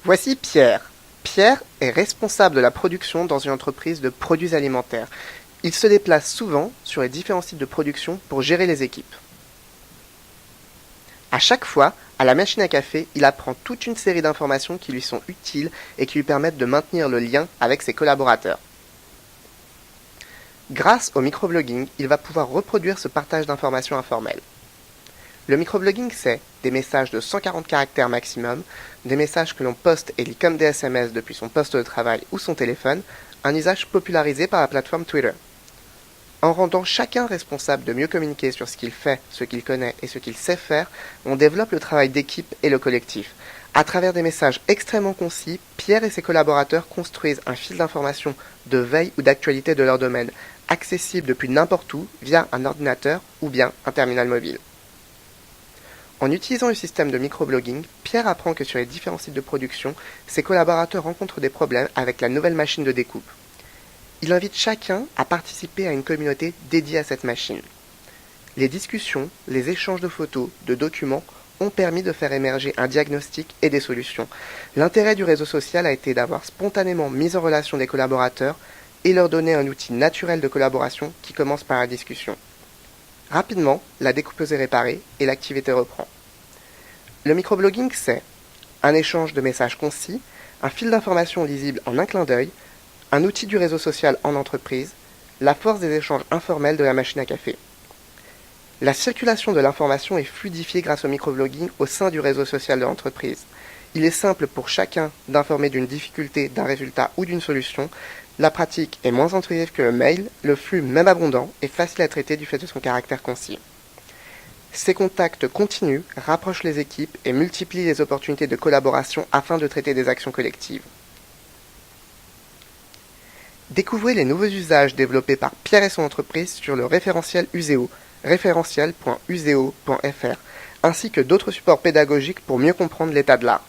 Voici Pierre. Pierre est responsable de la production dans une entreprise de produits alimentaires. Il se déplace souvent sur les différents sites de production pour gérer les équipes. À chaque fois, à la machine à café, il apprend toute une série d'informations qui lui sont utiles et qui lui permettent de maintenir le lien avec ses collaborateurs. Grâce au microblogging, il va pouvoir reproduire ce partage d'informations informelles. Le microblogging, c'est des messages de 140 caractères maximum, des messages que l'on poste et lit comme des SMS depuis son poste de travail ou son téléphone, un usage popularisé par la plateforme Twitter. En rendant chacun responsable de mieux communiquer sur ce qu'il fait, ce qu'il connaît et ce qu'il sait faire, on développe le travail d'équipe et le collectif. À travers des messages extrêmement concis, Pierre et ses collaborateurs construisent un fil d'information, de veille ou d'actualité de leur domaine, accessible depuis n'importe où via un ordinateur ou bien un terminal mobile. En utilisant le système de microblogging, Pierre apprend que sur les différents sites de production, ses collaborateurs rencontrent des problèmes avec la nouvelle machine de découpe. Il invite chacun à participer à une communauté dédiée à cette machine. Les discussions, les échanges de photos, de documents ont permis de faire émerger un diagnostic et des solutions. L'intérêt du réseau social a été d'avoir spontanément mis en relation des collaborateurs et leur donner un outil naturel de collaboration qui commence par la discussion. Rapidement, la découpeuse est réparée et l'activité reprend. Le microblogging, c'est un échange de messages concis, un fil d'information lisible en un clin d'œil, un outil du réseau social en entreprise, la force des échanges informels de la machine à café. La circulation de l'information est fluidifiée grâce au microblogging au sein du réseau social de l'entreprise. Il est simple pour chacun d'informer d'une difficulté, d'un résultat ou d'une solution. La pratique est moins intrusive que le mail, le flux même abondant est facile à traiter du fait de son caractère concis. Ces contacts continus rapprochent les équipes et multiplient les opportunités de collaboration afin de traiter des actions collectives. Découvrez les nouveaux usages développés par Pierre et son entreprise sur le référentiel Useo, référentiel.useo.fr, ainsi que d'autres supports pédagogiques pour mieux comprendre l'état de l'art.